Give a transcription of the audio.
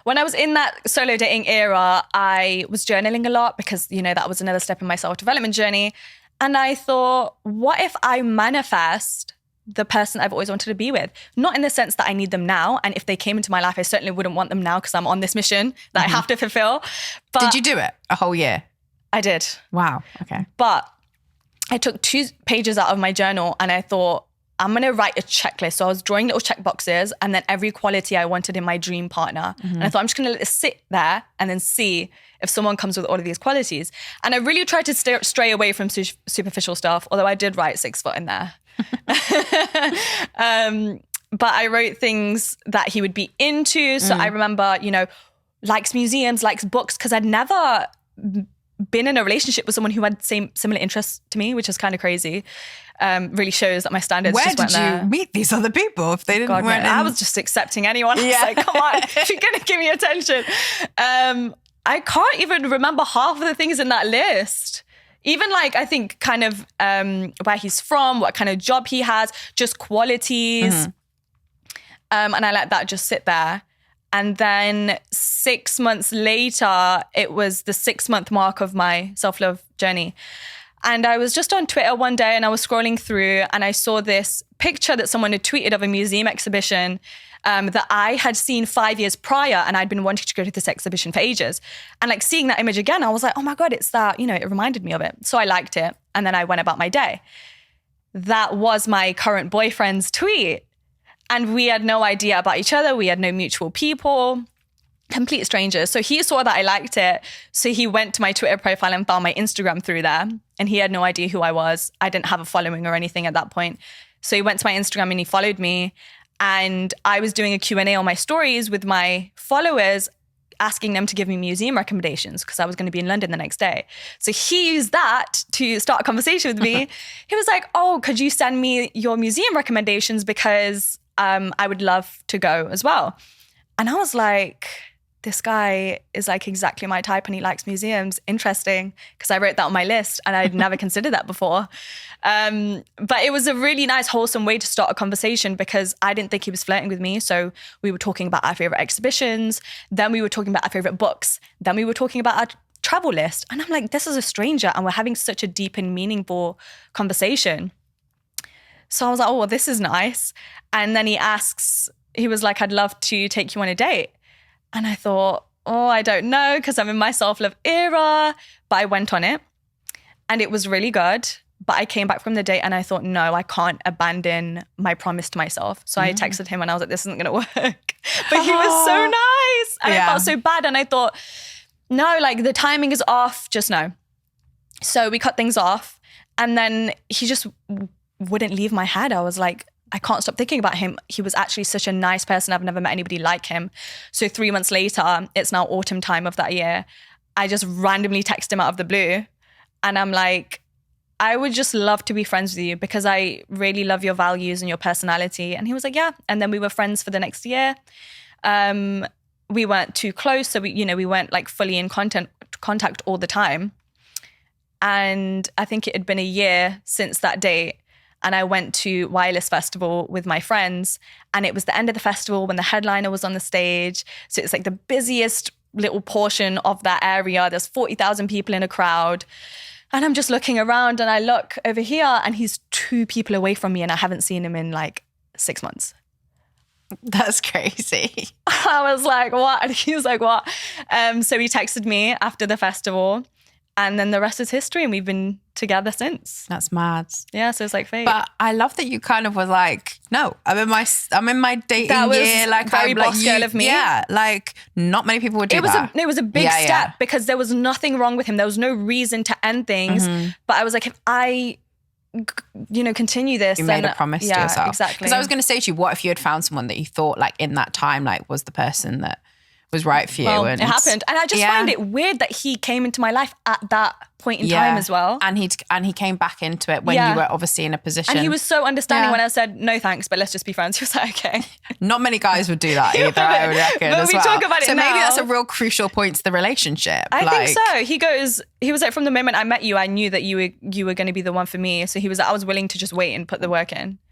when I was in that solo dating era, I was journaling a lot because, that was another step in my self-development journey. And I thought, what if I manifest the person I've always wanted to be with? Not in the sense that I need them now. And if they came into my life, I certainly wouldn't want them now because I'm on this mission that I have to fulfill. But did you do it a whole year? I did. Wow. Okay. But I took 2 pages out of my journal and I thought, I'm going to write a checklist. So I was drawing little check boxes and then every quality I wanted in my dream partner. And I thought, I'm just going to let it sit there and then see if someone comes with all of these qualities. And I really tried to stray away from superficial stuff, although I did write 6 foot in there. But I wrote things that he would be into. So I remember, likes museums, likes books, because I'd never been in a relationship with someone who had similar interests to me, which is kind of crazy. Really shows that my standards Where just went there. did you meet these other people if they didn't God, weren't I was just accepting anyone. I was like, come on, if you're going to give me attention. I can't even remember half of the things in that list. Even I think kind of where he's from, what kind of job he has, just qualities. And I let that just sit there. And then 6 months later, it was the 6-month mark of my self-love journey. And I was just on Twitter one day and I was scrolling through and I saw this picture that someone had tweeted of a museum exhibition that I had seen 5 years prior, and I'd been wanting to go to this exhibition for ages. And seeing that image again, I was like, oh my God, it's that, it reminded me of it. So I liked it. And then I went about my day. That was my current boyfriend's tweet. And we had no idea about each other. We had no mutual people, complete strangers. So he saw that I liked it. So he went to my Twitter profile and found my Instagram through there. And he had no idea who I was. I didn't have a following or anything at that point. So he went to my Instagram and he followed me. And I was doing a Q&A on my stories with my followers, asking them to give me museum recommendations because I was going to be in London the next day. So he used that to start a conversation with me. He was like, oh, could you send me your museum recommendations because I would love to go as well. And I was like, this guy is exactly my type and he likes museums. Interesting, because I wrote that on my list and I'd never considered that before. But it was a really nice, wholesome way to start a conversation because I didn't think he was flirting with me. So we were talking about our favorite exhibitions. Then we were talking about our favorite books. Then we were talking about our travel list. And I'm like, this is a stranger and we're having such a deep and meaningful conversation. So I was like, oh, well, this is nice. And then he was like, I'd love to take you on a date. And I thought, oh, I don't know, because I'm in my self-love era. But I went on it and it was really good. But I came back from the date and I thought, no, I can't abandon my promise to myself. So I texted him and I was like, this isn't going to work. But he was so nice. And I felt so bad. And I thought, no, the timing is off, just no. So we cut things off. And then he just wouldn't leave my head. I was like, I can't stop thinking about him. He was actually such a nice person. I've never met anybody like him. So 3 months later, it's now autumn time of that year. I just randomly text him out of the blue. And I'm like, I would just love to be friends with you because I really love your values and your personality. And he was like, yeah. And then we were friends for the next year. We weren't too close. So we weren't fully in contact all the time. And I think it had been a year since that date. And I went to Wireless Festival with my friends. And it was the end of the festival when the headliner was on the stage. So it's the busiest little portion of that area. There's 40,000 people in a crowd. And I'm just looking around and I look over here and he's 2 people away from me and I haven't seen him in 6 months. That's crazy. I was like, what? And he was like, what? So he texted me after the festival. And then the rest is history and we've been together since. That's mad. Yeah, so it's fate. But I love that you kind of was like, no, I'm in my dating that was year. Very boss girl of me. Yeah, not many people would do that. It was a big step because there was nothing wrong with him. There was no reason to end things. But I was like, if I continue this, you made a promise to yourself. Exactly. Because I was going to say to you, what if you had found someone that you thought in that time was the person that was right for you? Well, it happened. And I just find it weird that he came into my life at that point in time as well. And he came back into it when you were obviously in a position. And he was so understanding when I said, no thanks, but let's just be friends. He was like, okay. Not many guys would do that either, I would reckon. But we talk about it so now. Maybe that's a real crucial point to the relationship. I think so. He was like, from the moment I met you, I knew that you were going to be the one for me. So he was like, I was willing to just wait and put the work in.